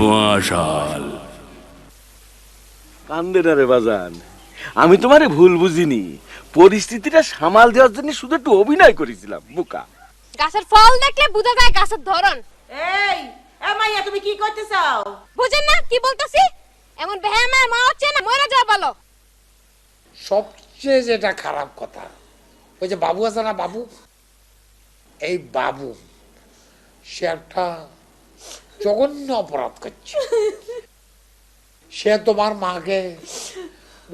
ধোঁয়াশাল। কান্দে না রে বাজান, আমি তোমারে ভুল বুঝিনি। পরিস্থিতিটা সামাল দেওয়ার জন্য শুধু একটু অভিনয় করেছিলাম বোকা। গাছের ফল দেখলে বোঝা যায় গাছের ধরন। এই এ মাইয়া তুমি কি করতে চাও? বুঝেন না কি বলতাছি? এমন বেহামা মা হচ্ছে না, মরে যাওয়া ভালো। সবচেয়ে যেটা খারাপ কথা, ওই যে বাবু আছে না, বাবু, এই বাবু সে একটা জঘন্য অপরাধ করছে। সে তোমার মাকে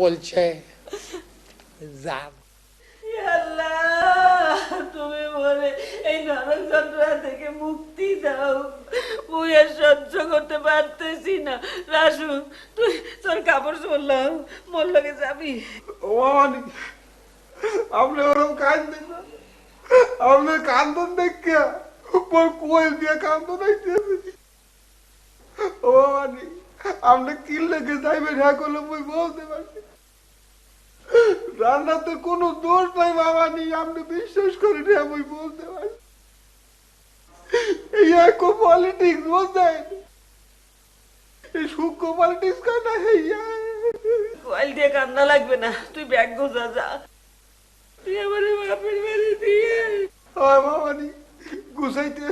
বলছে জান। আল্লাহ, তুমি বলে এই নরক যন্ত্রণা থেকে মুক্তি দাও। মুই আর সহ্য করতে পারতেছি না। রাসু, তুই তোর কাপড় চললাম, মোর লগে যাবি? ও মামানি, আপনি ওরকম কাঁদবেন না। আপনি কান্দন দেখে পর কোয়েল দিয়ে কান্দন আইতেছে। ও মামানি, আপনি কি লেগে যাইবেন হ্যাঁ করলে মুই বলতে পারছি। রান্নাতে কোনো দোষ নাই মামানি, আপনি বিশ্বাস করেন হ্যাঁ মুই বলতে পারছি। এই এক পলিটিক্স বোঝেন, এই সূক্ষ্ম পলিটিক্স কেন কোয়াল দিয়ে কান্না লাগবে না, তুই ব্যাগ গোজা যা। তুই আমার বাপের বাড়ি দিয়ে হয় মামানি গুছাইতে।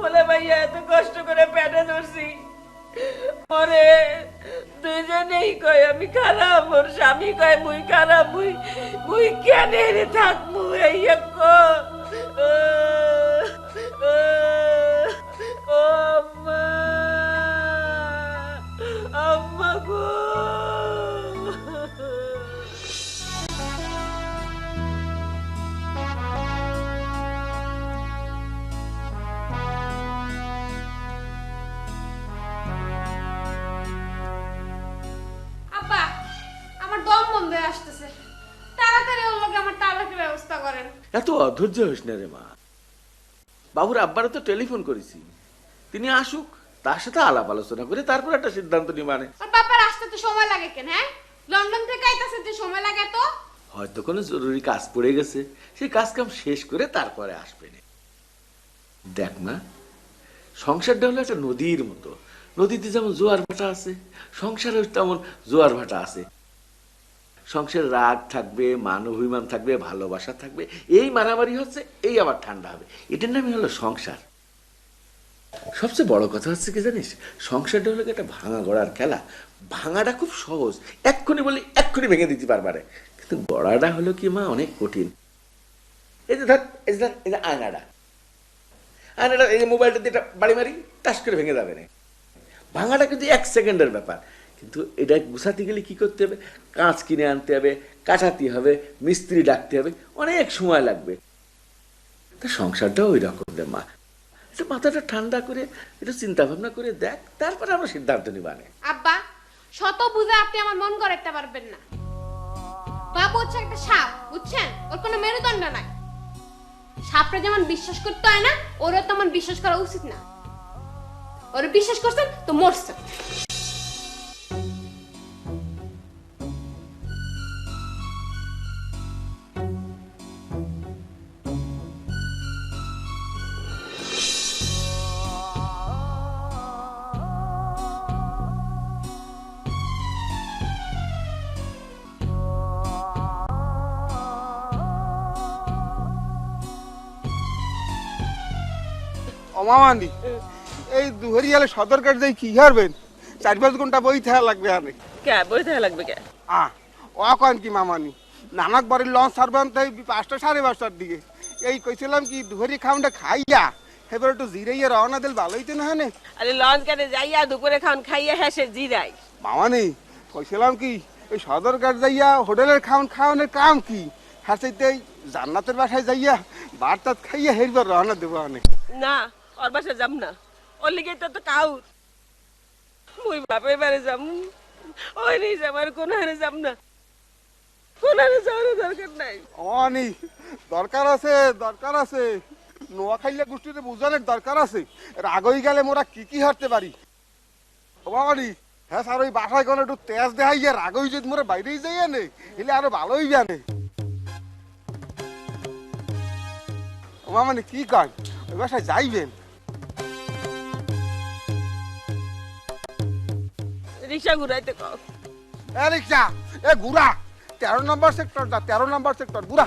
বলে ভাইয়া এত কষ্ট করে পেটে ধরছি, পরে দুজনেই কয় আমি খারাপ, ওর স্বামী কয় মুই খারাপ, মুই কেন থাকবো এই আম্মা গো। আব্বা, আমার দম বন্ধ হয়ে আসতেছে, তাড়াতাড়ি ওর লগে আমার তালাকের ব্যবস্থা করেন। এত অধৈর্য হইস না রে মা। বাবুর আব্বারে তো টেলিফোন করেছি, তিনি আসুক, তার সাথে আলাপ আলোচনা করে তারপর একটা সিদ্ধান্ত নি। মানে আর বাবার আসতে তো সময় লাগে কেন? হ্যাঁ, লন্ডন থেকে আইতাছে যে সময় লাগে তো। হয়তো কোনো জরুরি কাজ পড়ে গেছে, সেই কাজ কাম শেষ করে তারপরে আসবে না। দেখ না, সংসারটা হলো একটা নদীর মতো। নদীতে যেমন জোয়ার ভাটা আছে, সংসারে তেমন জোয়ার ভাটা আছে। সংসারে রাগ থাকবে, মান অভিমান থাকবে, ভালোবাসা থাকবে, এই মারামারি হচ্ছে, এই আবার ঠান্ডা হবে। এটার নামই হলো সংসার। সবচেয়ে বড় কথা হচ্ছে কি জানিস, সংসারটা হলো একটা ভাঙা গড়ার খেলা। ভাঙাটা খুব সহজ, এক্ষুনি বলি এক্ষুনি ভেঙে দিতে পারবারে, কিন্তু গড়াটা হলো কি মা অনেক কঠিন। এই যে ধর, এই যে আয়নাটা, এই যে মোবাইলটা দিয়ে বাড়ি মারি, টাস করে ভেঙে যাবে না। ভাঙাটা কিন্তু 1 সেকেন্ডের ব্যাপার, কিন্তু এটা গুছাতে গেলে কি করতে হবে, কাঁচ কিনে আনতে হবে, কাটাতে হবে, মিস্ত্রি ডাকতে হবে, অনেক সময় লাগবে। তা সংসারটাও ওই রকম রে মা। এটা মাথাটা ঠান্ডা করে একটু চিন্তা ভাবনা করে দেখ, তারপরে আমরা সিদ্ধান্ত নিবানে। আব্বা, শত বুঝে আপনি আমার মন করাতে পারবেন না। বাবু হচ্ছে একটা সাপ, বুঝছেন? ওর কোনো মেরুদণ্ড নাই। সাপরে যেমন বিশ্বাস করতে হয় না, ওরও তেমন বিশ্বাস করা উচিত না। ওরে বিশ্বাস করছেন তো মরছেন। অমামানি, এই দুহরিয়ালে সদরকার যাই কি হারবেন? 4-5 ঘন্টা বই থাকা লাগবে আনে। কে বই থাকা লাগবে কে? ও কন কি মামানি, নানাক বাড়ির লঞ্চ ছাড়বেন তাই 5টা 5:30টার দিকে। এই কইছিলাম কি দুহরি খাউনটা খাইয়া এবার একটু জিরাইয়া রওনা দিল ভালো হইতে না হানে। আরে লঞ্চ কাটে যাইয়া দুপুরে খাওন খাইয়া হেসে জিরাই। মামানি কইছিলাম কি, এই সদরকার যাইয়া হোটেলের খাওনের কাম কি? হ্যাঁ চাইতে জান্নাতের বাসায় যাইয়া ভাত খাইয়া হেরবার রওনা দেবো আনে। না, ওর বাসা যাম না, ওর লিগে তো কাউর। মুই বাপের বাড়ি যাম, ওই নেই যাবার কোন হারে যাম না, কোন হারে যাওয়ার দরকার নাই। অনি দরকার আছে, দরকার আছে। নোয়াখাইলা গোষ্ঠীতে বুঝানোর দরকার আছে। রাগই গেলে মোরা কি হারতে পারি। ও বাবানি, হ্যাঁ স্যার, ওই বাসায় গেলে একটু তেজ দেখাইয়া রাগই যদি মোরা বাইরেই যাই আনে, এলে আরো ভালোই জানে। ও মামানি কি কয় ওই বাসায় যাইবেন? রিক্সা ঘুরাইতে কও। এ রিক্সা, এ ঘুরা 13 নম্বর সেক্টর যা, 13 নম্বর সেক্টর ঘুরা।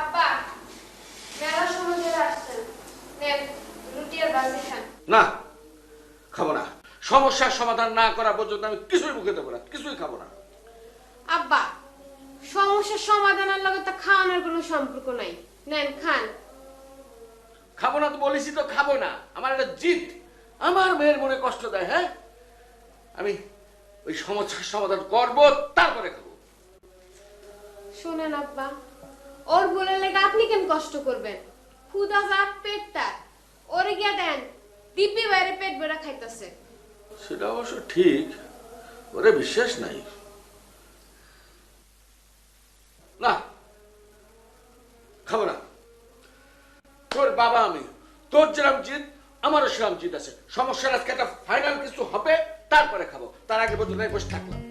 আব্বা মেলার সময় চলে আসছেন, নেন রুটি আর ভাজি খান। না, খাবো না। সমস্যার সমাধান না করা পর্যন্ত আমি কিছুই মুখে দেবো না, কিছুই খাবো না। আব্বা সমস্যার সমাধানের লগে তো খাওয়ানোর কোনো সম্পর্ক নাই, নেন খান। খাবো না তো বলেছি তো, খাবো না। আমার একটা জিদ, আমার মেয়ের মনে কষ্ট দেয়। হ্যাঁ, আমি ওই সমস্যার সমাধান করব, তারপরে খাবো। শোনেন আব্বা, ওর বলে লেগে আপনি কেন কষ্ট করবেন? ক্ষুধা যার পেট তার, ওরে গিয়া দেন, দিব্যি বাইরে পেট ভরা খাইতেছে। সেটা অবশ্য ঠিক, ওরে বিশ্বাস নাই। না, খাবো না। তোর বাবা আমি, তোর যেরকম জিদ আমারও সেরকম জিদ আছে। সমস্যার আজকে একটা ফাইনাল কিছু হবে, তারপরে খাবো। তার আগে পর্যন্ত আমি বসে থাকলাম।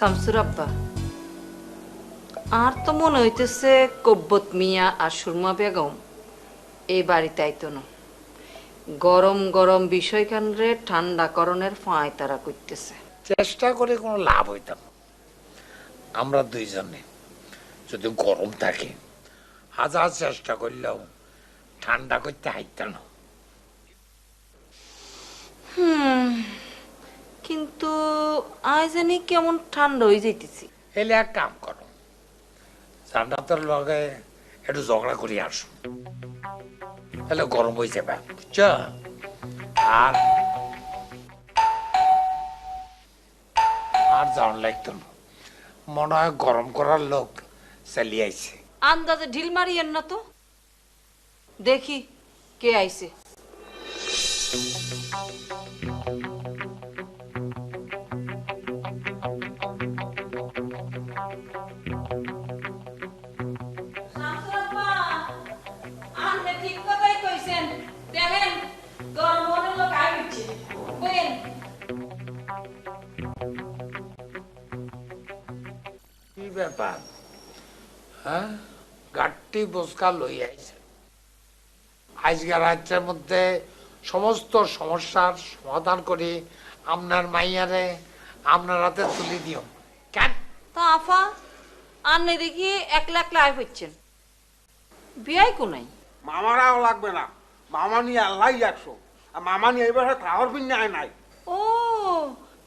শামসুর আব্বা, আর তো মনে হইতেছে কব্বত মিয়া আর সুরমা বেগম এই বাড়িতে আইতো না। গরম গরম বিষয়খানরে ঠান্ডা করণের ফাঁয় তারা করতেছে। চেষ্টা করে কোনো লাভ হইত না। আমরা দুইজনে যদি গরম থাকে, হাজার চেষ্টা করলেও ঠান্ডা করতে হাইত না। কিন্তু আজ জানি কেমন ঠান্ডা হয়ে যাইতেছি। এলে এক কাম করো, জান্নাতের লগে একটু ঝগড়া করি আসো, তাহলে গরম হয়ে যাবে, বুঝছ? আর আর যাওয়ার লাগতো না, মনে হয় গরম করার লোক চালিয়ে আইছে। আন্দাজে ঢিল মারিয়েন না তো, দেখি কে আইছে। কি ব্যাপার? হ্যাঁ, গাঠটি বসকা লই আইছে। আজকে রাজ্যের মধ্যে সমস্ত সমস্যার সমাধান করে আপনার মাইয়ারে আপনার হাতে তুলে দিও। কেন? তা আফা আন্নে দেখি একলা একলা আয় হচ্ছেন, বিয়াই কোনাই। মামারাও লাগবে না, মামা নিয়ে আল্লাহ 100। আর মামা নিয়ে এবার থাওয়ার পিন আয় নাই। ও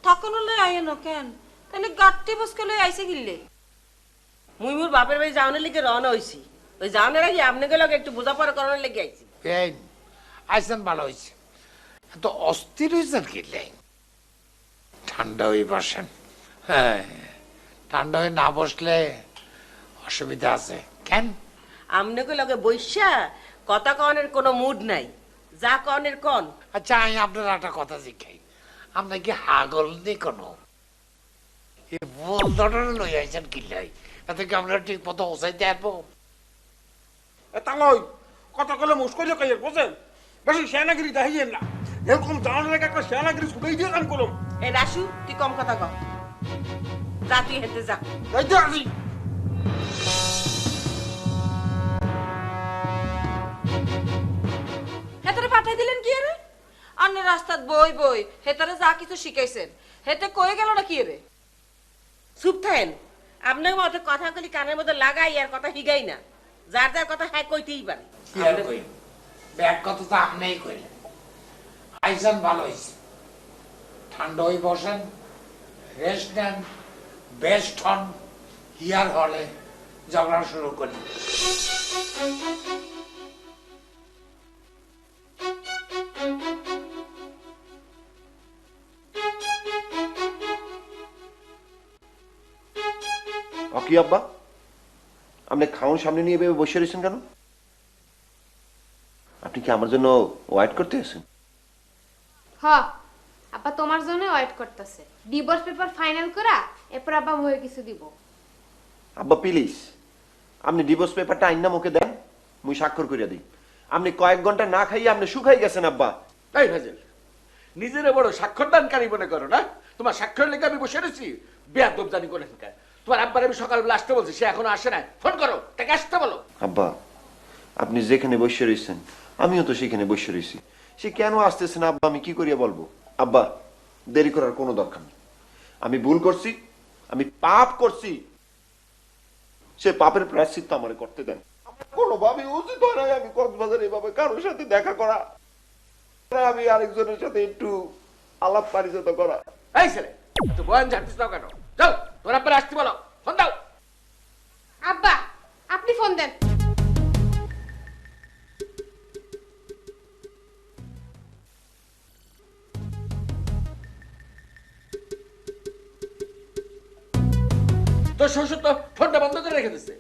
তখন হলে আয় না কেন? তাহলে গাঠটি বসকে লই আইসে গিললে। মুই মোর বাপের বাড়ি যাওয়ানোর লিগে রওনা হইছি। ওই যাওয়ানোর আগে আপনাকে লগে একটু বোঝাপড়া করানোর লেগে আইছি। বেআইন আইসেন, ভালো হয়েছে। এত অস্থির হয়েছেন কি? ঠান্ডা হয়ে বসেন। হ্যাঁ, ঠান্ডা হয়ে না বসলে অসুবিধা আছে। কেন? আপনাকে লগে বৈশা কথা কনের কোনো মুড নাই, যা কনের কন। আচ্ছা, আমি আপনার একটা কথা জিজ্ঞাই, আপনার কি হাগল নেই কোনো? এই বল ধরনের লই আইছেন কি লাই? এতে কি আমরা ঠিক মতো ওসাইতে আসবো? তাহলে কথা কলে মুশকিল কাইয়ের বুঝেন, বেশি শেয়ানাগিরি দেখাইয়েন না। এরকম জানার লেগে একটা শেয়ানাগিরি ছুটেই দিয়ে কাম করুন। এই রাসু, তুই কম কথা কম, যা তুই হেঁটে যা। যাইতে আসি। সামনে রাস্তাত বই বই হেতারে যা কিছু শিখাইছেন হেতে কয়ে গেল না কি রে? চুপ থাকেন। আপনার মতো কথা কলি কানের মধ্যে লাগাই আর কথা হিগাই না। যার যার কথা হ্যাঁ কইতেই পারে। কি আর কই, ব্যাগ কথা তো আপনিই কইলেন। আইসান ভালো হয়েছে, ঠান্ডা হয়ে বসেন, রেস্ট নেন, বেস্ট হন, হিয়ার হলে ঝগড়া শুরু করি। কি আব্বা, আপনি খাওয়ার সামনে নিয়ে ভেবে বসে রয়েছেন কেন? আপনি কি আমার জন্য ওয়েট করতে আছেন? হ আপা তোমার জন্য ওয়েট করতেছে। ডিভোর্স পেপার ফাইনাল করা এরপর আব্বা হয়ে কিছু দিব। আব্বা প্লিজ, আপনি ডিভোর্স পেপারটা আইন না মুখে দেন, মুই স্বাক্ষর করিয়া দিই। আপনি কয়েক ঘন্টা না খাইয়ে আপনি শুকাই গেছেন আব্বা। তাই ভাজেল, নিজের বড় স্বাক্ষরদানকারী মনে করো না? তোমার স্বাক্ষর লেগে আমি বসে রয়েছি? বেয়াদব জানি করে তোমার আব্বার আমি সকালবেলা আসতে বলছি, সে এখনো আসে নাই। ফোন করো, তাকে আসতে বলো। আব্বা, আপনি যেখানে বসে রয়েছেন আমিও তো সেখানে বসে রয়েছি, সে কেন আসতেছে না আব্বা আমি কি করিয়া বলবো? আব্বা, দেরি করার কোনো দরকার নেই। আমি ভুল করছি, আমি পাপ করছি, সে পাপের প্রায়শ্চিত্ত আমারে করতে দেন। কোনোভাবে উচিত হয় না আমি কক্সবাজার এভাবে কারোর সাথে দেখা করা, আমি আরেকজনের সাথে একটু আলাপ পারিচত করা। এই ছেলে, তো বয়ান জানতিস না কেন? যাও, তোর আব্বার আসতে বলো, ফোন দাও। আব্বা আপনি ফোন দেন। তোর শ্বশুর তো ফোনটা বন্ধ করে রেখে দিচ্ছে।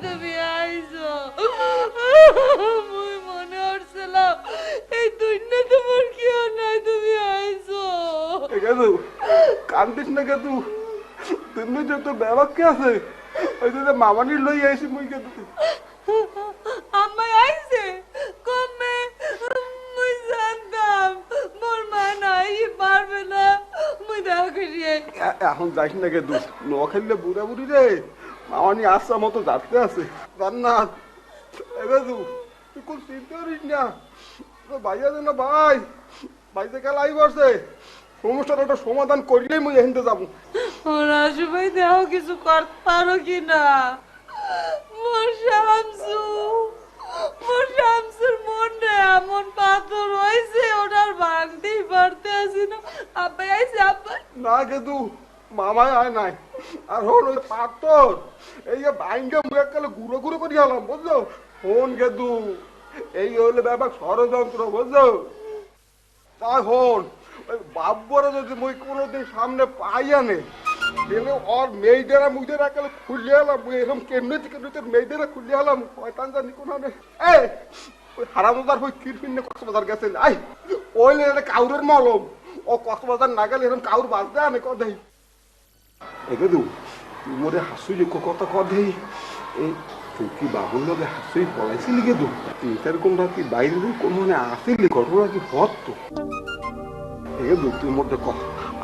তুমি আইছো, মুই মনে হচ্ছিলাম এই দুনিয়া তোমার কেউ নাই, তুমি আইছো। গেদু কান্দিস না গেদু, তুমি যত ব্যবাকে আছে ওই যে মামানির লই আইছি মুই গেদু। আম্মা আইছে কমে, মুই জানতাম মোর মা নাই পারবে না, মুই দেখা করিয়ে। এখন যাইস না গেদু, ন খেললে বুড়া বুড়ি রে মামানি আসা মতো যাচ্ছে আছে জান্নাত। গেদু তুই কোন চিন্তা করিস না, ভাই আছে না ভাই, ভাই যে খেলা আইব আছে, সমস্যার একটা সমাধান করলেই মুই এখানতে যাবো। ওরা সবাই দেহ কিছু করতে পারো কি না? মোর শামসু, মোর শামসুর মনে এমন পাথর হয়েছে ওটার ভাঙতেই পারতে আসি না। আব্বা আইছে, আব্বা না গেদু মামাই আয় নাই, আর হন ওই পাথর এই যে বাইঙ্গা মুখ কালে গুঁড়ো গুঁড়ো করে গেলাম বুঝলো। ফোন গেদু এই হলে ব্যাপার ষড়যন্ত্র, বুঝছো? তাই হন ওই বাব্বরে যদি মুই কোনোদিন সামনে পাই আনে তাহলে ওর মেয়েদেরা মুইদের একেবারে খুলিয়ে এলাম। মুই এরকম কেমনে থেকে মেয়েদেরা খুলিয়ে এলাম, শয়তান জানি কোন এই ওই হারামদার ওই কিরপিনে কক্সবাজার গেছেন। আই ওইলে এটা কাউরের মলম, ও কক্সবাজার না গেলে এরকম কাউর বাঁচতে আনে কদেই। এগে দু তুই মোরে হাসুই কথা কদেই, এই তুই কি বাবুর লগে হাসুই পলাইছিলি গে দু? তুই এরকমটা কি বাইরে কোন মানে আসিলি, ঘটনা কি হত তো? এগে দু তুই মোর কহ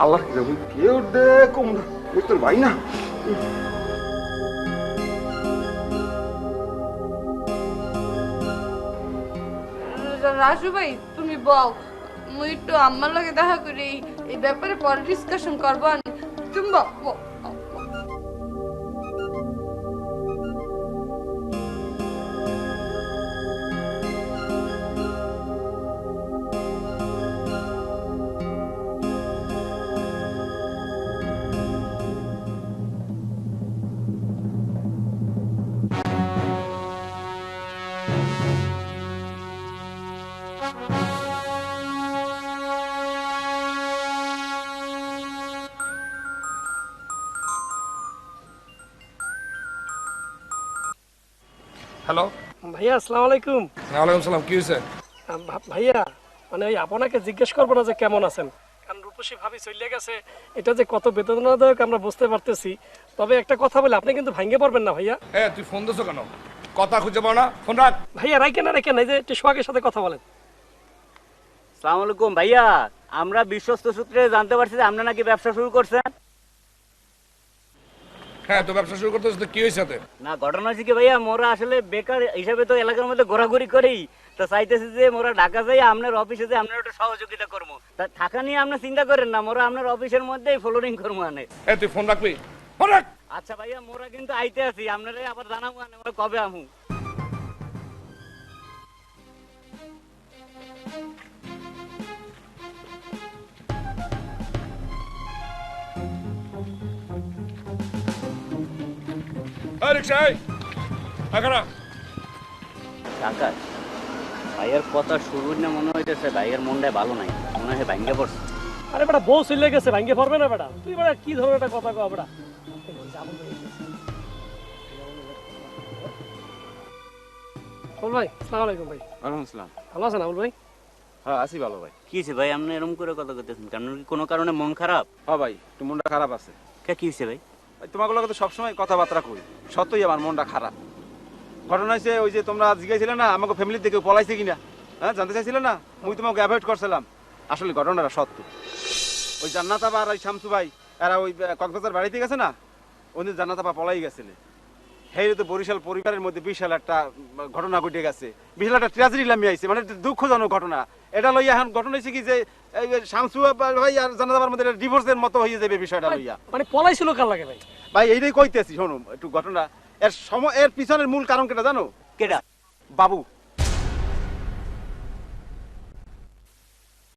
আল্লাহ কি যাবো কেউ দেখুম না, বুঝ তোর ভাই না। রাজু ভাই তুমি বল, মুই একটু আম্মার লগে দেখা করি, এই ব্যাপারে পরে ডিসকাশন করবো। তুমি বল। হ্যালো ভাইয়া, আসসালামু আলাইকুম। ওয়ালাইকুম সালাম, কি হয়েছে? ভাইয়া মানে ওই আপনাকে জিজ্ঞেস করবো না যে কেমন আছেন, কারণ রূপসী ভাবি চলে গেছে, এটা যে কত বেদনাদায়ক আমরা বুঝতে পারতেছি। তবে একটা কথা বলে আপনি কিন্তু ভাঙ্গে পড়বেন না ভাইয়া। তুই ফোন দিছো কেন? কথা খুঁজে পাও না, ফোন রাখ। ভাইয়া রাইকেন না, রাইকেন না, এই যে একটু সোহাগের সাথে কথা বলেন। সালাম আলাইকুম ভাইয়া, আমরা বিশ্বস্ত সূত্রে জানতে পারছি যে আপনি নাকি ব্যবসা শুরু করছেন। হ্যাঁ, তো ব্যবসা শুরু করতে কি হয়েছে? না, ঘটনা হচ্ছে কি ভাইয়া, মোরা আসলে বেকার হিসাবে তো এলাকার মধ্যে ঘোরাঘুরি করেই তো চাইতেছি যে মোরা ঢাকা যাই আপনার অফিসে যে আপনার একটা সহযোগিতা করবো। তা থাকা নিয়ে আপনি চিন্তা করেন না, মোরা আপনার অফিসের মধ্যেই ফলোরিং করবো আনে। তুই ফোন রাখবি, ফোন রাখ। আচ্ছা ভাইয়া, মোরা কিন্তু আইতে আছি, আপনারা আবার জানাবো আনে মোরা কবে আমু। কাকা, ভাইয়ের কথা শুরু না মনে হইতেছে ভাইয়ের মনটাই ভালো নাই, মনে হয় ভাঙ্গে পড়ছে। আরে বেটা, বউ চলে গেছে, ভাঙ্গে পড়বে না বেটা? তুই বেটা কি ধরনের একটা কথা কও বেটা? আবুল ভাই, আসসালামু আলাইকুম ভাই। ওয়ালাইকুম আসসালাম। ভালো আছেন আবুল ভাই? হ্যাঁ, আছি ভালো ভাই। কি হয়েছে ভাই, আপনি এরকম করে কথা করতেছেন? কারণ কি কোনো কারণে মন খারাপ? হ্যাঁ ভাই, একটু মনটা খারাপ আছে। কি হয়েছে ভাই? তোমাকে তো সবসময় কথাবার্তা করি, সত্যই আমার মনটা খারাপ। ঘটনা হয়েছে ওই যে তোমরা জিজ্ঞাসছিলে না আমাকে ফ্যামিলির থেকে পলাইছে কিনা, হ্যাঁ জানতে চাইছিলে না, মুই তোমাকে অ্যাভয়েড করছিলাম। আসলে ঘটনাটা সত্য। ওই জান্নাত আপা আর ওই শামসু ভাই এরা ওই কক্সবাজার বাড়িতে গেছে না, ওই জান্নাত আপা পলাই গেছিলে। সেই তো বরিশাল পরিবারের মধ্যে বিশাল একটা ঘটনা ঘটে গেছে, বিশাল একটা ট্র্যাজেডি নামিয়ে আইছে, মানে দুঃখজনক ঘটনা। এটা লইয়া এখন ঘটনা হয়েছে কি যে শামসু ভাই আর জান্নাত আপার মধ্যে ডিভোর্সের মতো হয়ে যাবে বিষয়টা লইয়া। মানে পলাইছিল কার লাগে ভাই? ভাই এইটাই কইতেছি, শোনো একটু ঘটনা। এর পিছনের মূল কারণ কেটা জানো? কেটা? বাবু।